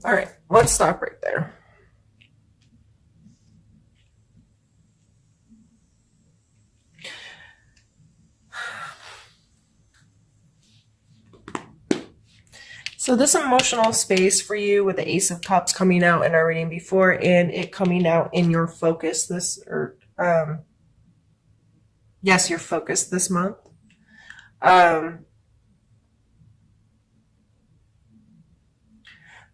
All right, let's stop right there. So this emotional space for you with the Ace of Cups coming out in our reading before and it coming out in your focus yes, your focus this month. Um,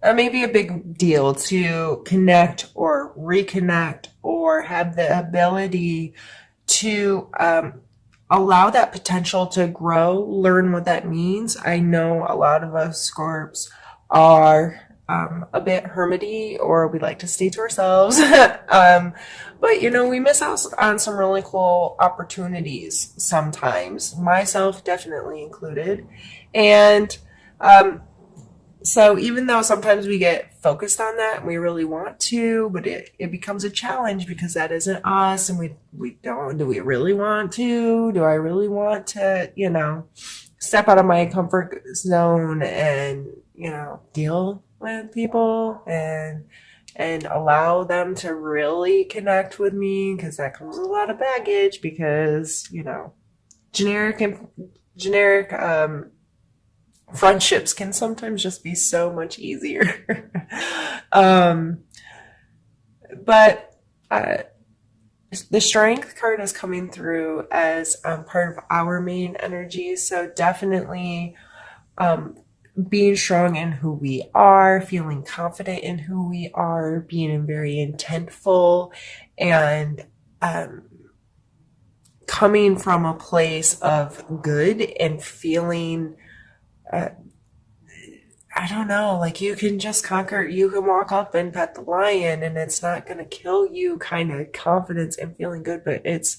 may be a big deal to connect or reconnect or have the ability to allow that potential to grow, learn what that means. I know a lot of us Scorps are a bit hermity or we like to stay to ourselves. But, we miss out on some really cool opportunities sometimes, myself definitely included. And so even though sometimes we get focused on that and we really want to, but it becomes a challenge because that isn't us and we don't, do we really want to? Do I really want to, step out of my comfort zone and, deal with people and allow them to really connect with me? Because that comes with a lot of baggage because, generic friendships can sometimes just be so much easier. um, but the strength card is coming through as part of our main energy. So definitely being strong in who we are, feeling confident in who we are, being very intentful, and coming from a place of good and feeling I don't know, like you can just you can walk up and pet the lion and it's not going to kill you kind of confidence and feeling good, but it's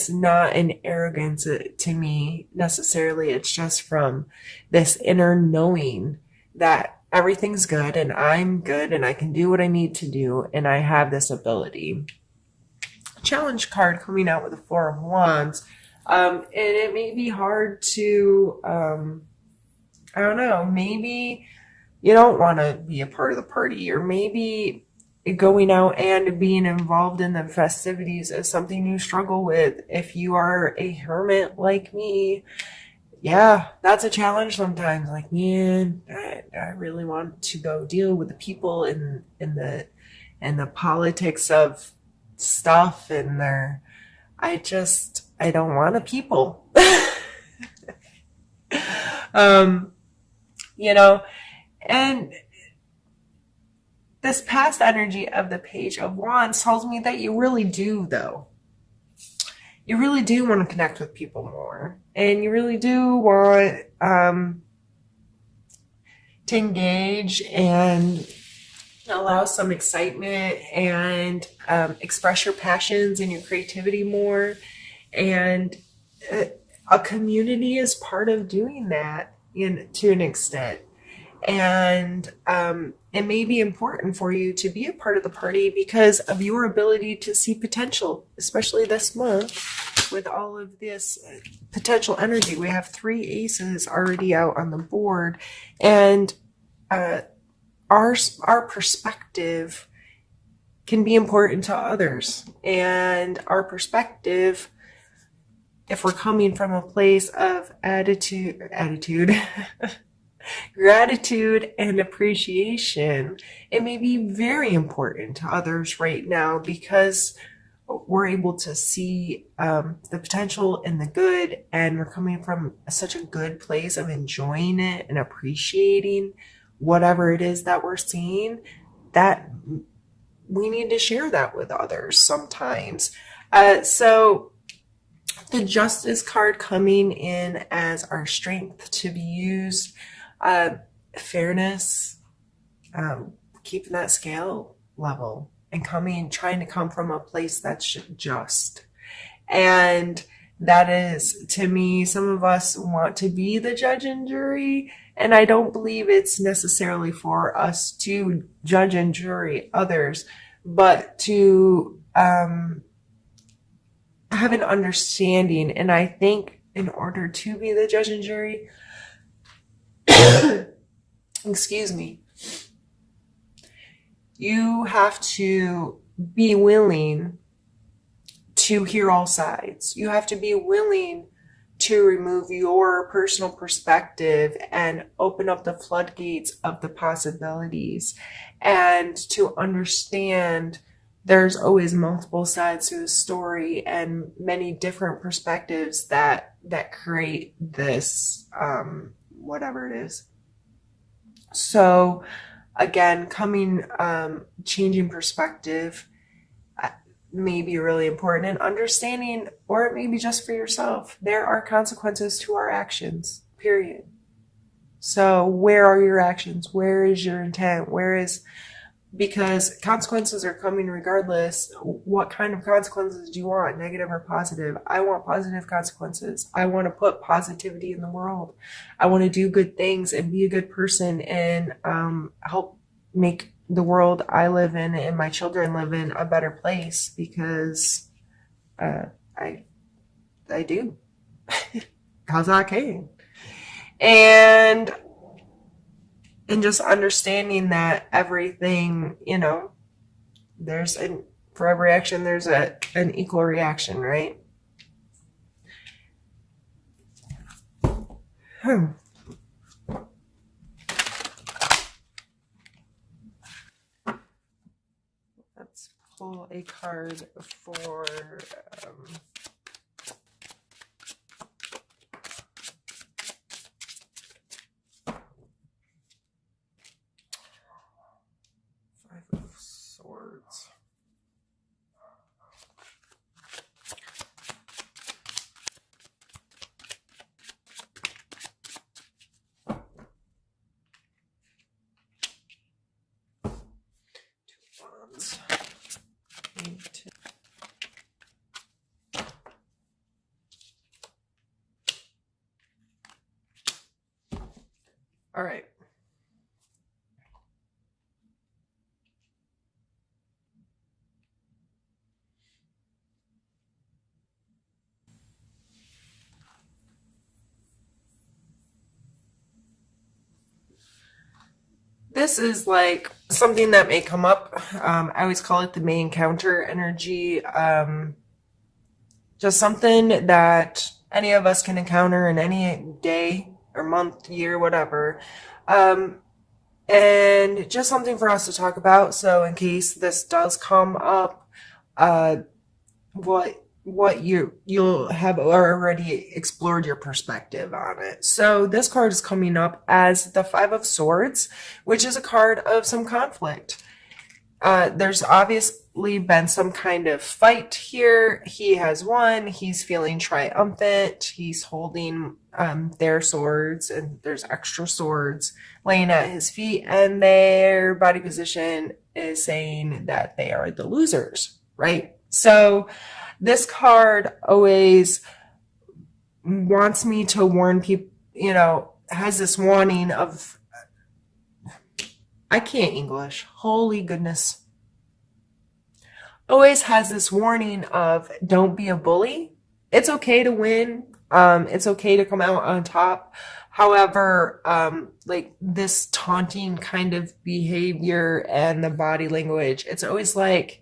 not an arrogance to me necessarily. It's just from this inner knowing that everything's good and I'm good and I can do what I need to do and I have this ability. Challenge card coming out with the Four of Wands. And it may be hard to, I don't know, maybe you don't want to be a part of the party, or maybe going out and being involved in the festivities is something you struggle with. If you are a hermit like me, yeah, that's a challenge sometimes. Like, man, I really want to go deal with the people in the politics of stuff and I don't want to people. um, you know, and this past energy of the Page of Wands tells me that you really do, though. You really do want to connect with people more. And you really do want to engage and allow some excitement and express your passions and your creativity more. And a community is part of doing that to an extent. And it may be important for you to be a part of the party because of your ability to see potential, especially this month with all of this potential energy. We have 3 aces already out on the board, and our perspective can be important to others, and our perspective, if we're coming from a place of attitude gratitude and appreciation, it may be very important to others right now because we're able to see the potential and the good, and we're coming from such a good place of enjoying it and appreciating whatever it is that we're seeing, that we need to share that with others sometimes. So the Justice card coming in as our strength to be used, fairness, keeping that scale level and trying to come from a place that's just. And that is, to me, some of us want to be the judge and jury, and I don't believe it's necessarily for us to judge and jury others, but to have an understanding. And I think in order to be the judge and jury, excuse me, You have to be willing to hear all sides. You have to be willing to remove your personal perspective and open up the floodgates of the possibilities and to understand there's always multiple sides to the story and many different perspectives that create this whatever it is. So again, changing perspective may be really important, and understanding, or it may be just for yourself, there are consequences to our actions, period. So where are your actions? Where is your intent? Because consequences are coming regardless. What kind of consequences do you want, negative or positive? I want positive consequences. I want to put positivity in the world. I want to do good things and be a good person and help make the world I live in and my children live in a better place because uh, I I do because I can. And just understanding that everything, there's for every action there's an equal reaction, right? Hmm. Let's pull a card for um, Five of Swords. Two Wands. All right. This is like something that may come up. I always call it the May encounter energy. Just something that any of us can encounter in any day or month, year, whatever. Um, and just something for us to talk about. So, in case this does come up, uh, what you'll have already explored your perspective on it. So this card is coming up as the Five of Swords, which is a card of some conflict. There's obviously been some kind of fight here. He has won. He's feeling triumphant. He's holding their swords, and there's extra swords laying at his feet, and their body position is saying that they are the losers, right? So this card always wants me to warn people, has this warning of, I can't English, holy goodness. Always has this warning of don't be a bully. It's okay to win. It's okay to come out on top. However, like this taunting kind of behavior and the body language, it's always like,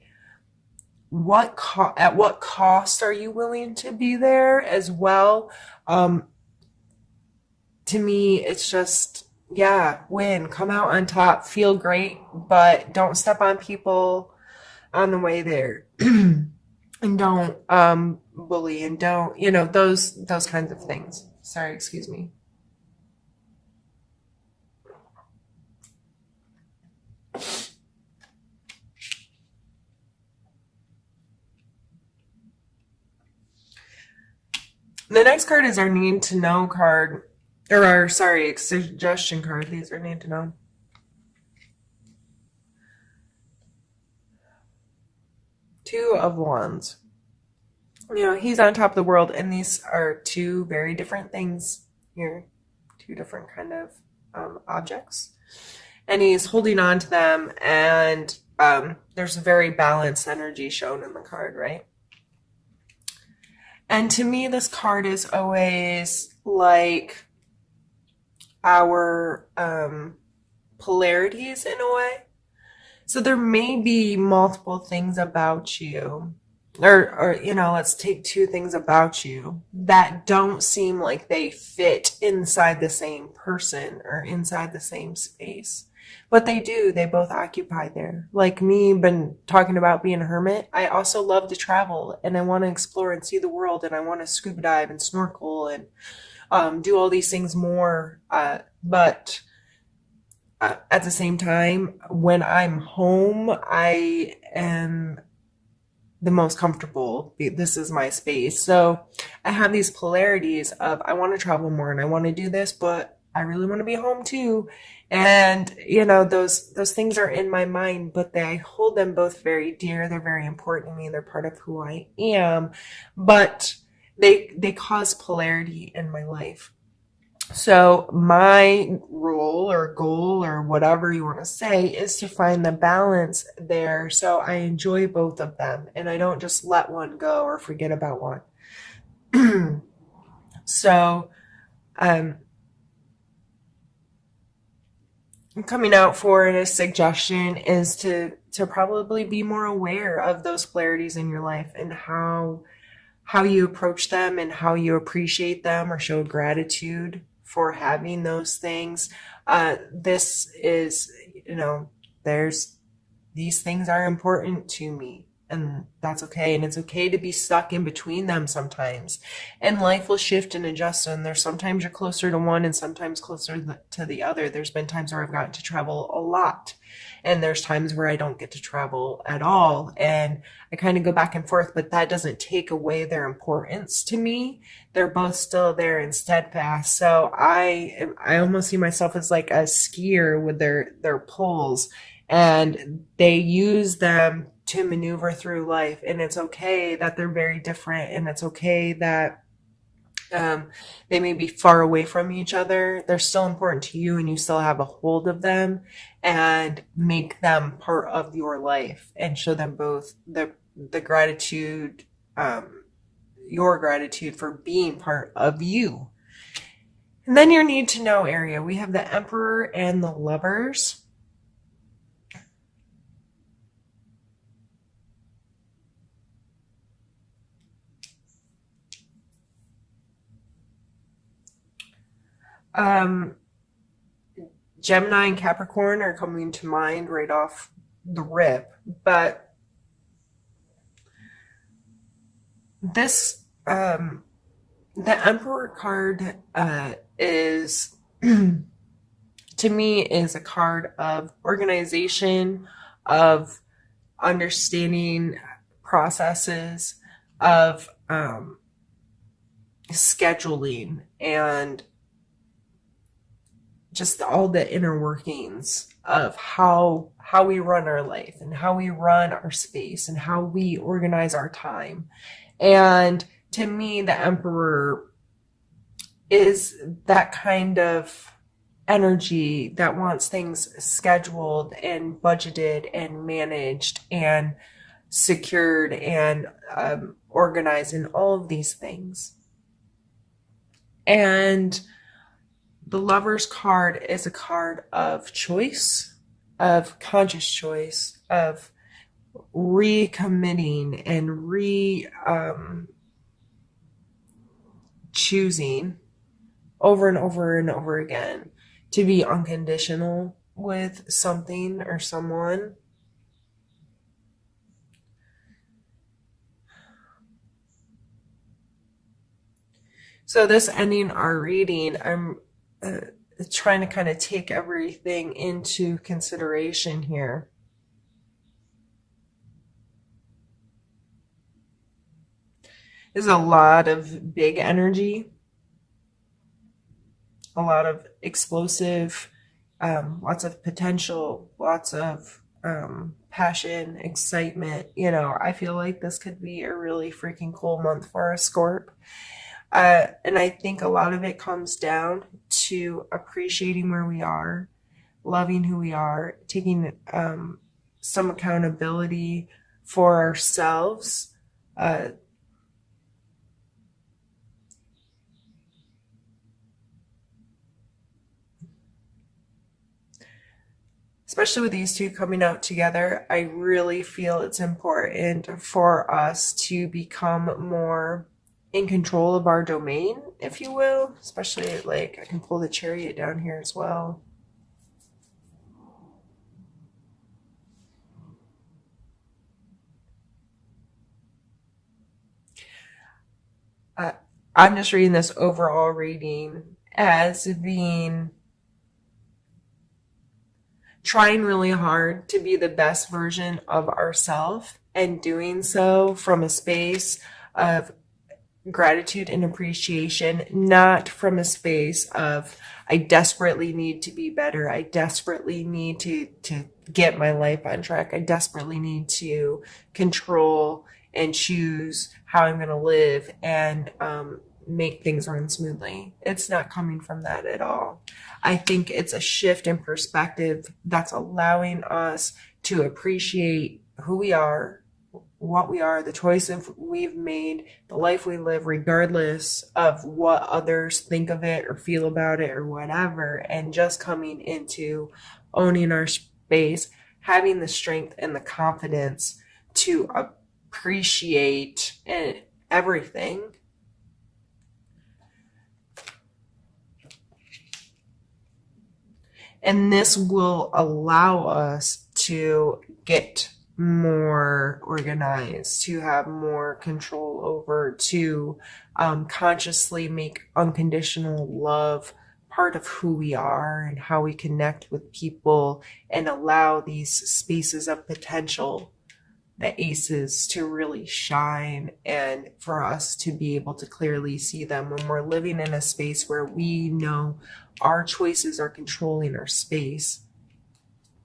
at what cost are you willing to be there as well? Um, to me, it's just, yeah, win, come out on top, feel great, but don't step on people on the way there. And don't bully and don't, those kinds of things. Sorry, excuse me. The next card is our need to know card, or our, sorry, suggestion card. These are need to know. Two of Wands. He's on top of the world, and these are two very different things here, two different kind of objects, and he's holding on to them, and there's a very balanced energy shown in the card, right? And to me, this card is always like our polarities in a way. So there may be multiple things about you, or let's take two things about you that don't seem like they fit inside the same person or inside the same space. But they do, they both occupy there. Like me, been talking about being a hermit. I also love to travel and I want to explore and see the world and I want to scuba dive and snorkel and do all these things more. But at the same time, when I'm home, I am the most comfortable. This is my space. So I have these polarities of I want to travel more and I want to do this, but I really want to be home too. And those things are in my mind, but I hold them both very dear. They're very important to me. They're part of who I am, but they cause polarity in my life. So my role or goal or whatever you want to say is to find the balance there. So I enjoy both of them and I don't just let one go or forget about one. So um, coming out for a suggestion is to probably be more aware of those polarities in your life and how you approach them and how you appreciate them or show gratitude for having those things. This is, there's these things are important to me and that's okay. And it's okay to be stuck in between them sometimes. And life will shift and adjust. And there's sometimes you're closer to one and sometimes closer to the other. There's been times where I've gotten to travel a lot. And there's times where I don't get to travel at all. And I kind of go back and forth, but that doesn't take away their importance to me. They're both still there and steadfast. So I almost see myself as like a skier with their poles and they use them to maneuver through life. And it's okay that they're very different and it's okay that they may be far away from each other. They're still important to you and you still have a hold of them and make them part of your life and show them both the gratitude, your gratitude for being part of you. And then your need to know area. We have the Emperor and the Lovers. Um, Gemini and Capricorn are coming to mind right off the rip, but this the Emperor card is to me is a card of organization, of understanding processes, of scheduling, and just all the inner workings of how we run our life and how we run our space and how we organize our time. And to me, the Emperor is that kind of energy that wants things scheduled and budgeted and managed and secured and organized and all of these things. And the Lover's card is a card of choice, of conscious choice, of recommitting and choosing over and over and over again to be unconditional with something or someone. So this ending our reading, I'm trying to kind of take everything into consideration here. There's a lot of big energy, a lot of explosive, lots of potential, lots of passion, excitement. I feel like this could be a really freaking cool month for a Scorp. And I think a lot of it comes down to appreciating where we are, loving who we are, taking some accountability for ourselves. especially with these two coming out together, I really feel it's important for us to become more in control of our domain, if you will. Especially, like, I can pull the Chariot down here as well. Uh, I'm just reading this overall reading as being trying really hard to be the best version of ourselves and doing so from a space of gratitude and appreciation, not from a space of I desperately need to be better. I desperately need to get my life on track. I desperately need to control and choose how I'm going to live and make things run smoothly. It's not coming from that at all. I think it's a shift in perspective that's allowing us to appreciate who we are, what we are, the choices we've made, the life we live, regardless of what others think of it or feel about it or whatever, and just coming into owning our space, having the strength and the confidence to appreciate everything. And this will allow us to get more organized, to have more control over, to consciously make unconditional love part of who we are and how we connect with people, and allow these spaces of potential, the aces, to really shine, and for us to be able to clearly see them when we're living in a space where we know our choices are controlling our space,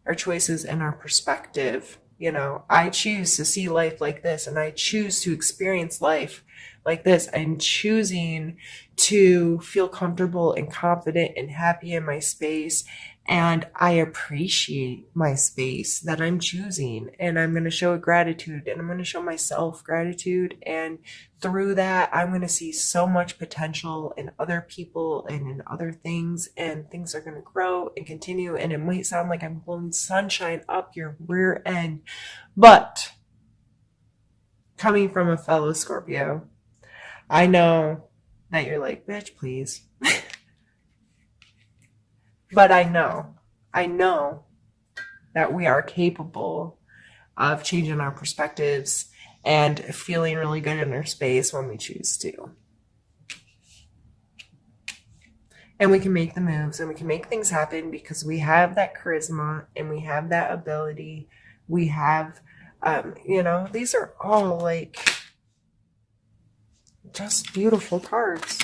our choices and our perspective. You know, I choose to see life like this, and I choose to experience life like this. I'm choosing to feel comfortable and confident and happy in my space. And I appreciate my space that I'm choosing. And I'm going to show gratitude, and I'm going to show myself gratitude. And through that, I'm going to see so much potential in other people and in other things. And things are going to grow and continue. And it might sound like I'm blowing sunshine up your rear end, but coming from a fellow Scorpio, I know that you're like, bitch, please. But I know that we are capable of changing our perspectives and feeling really good in our space when we choose to. And we can make the moves and we can make things happen because we have that charisma and we have that ability. We have, these are all like just beautiful cards.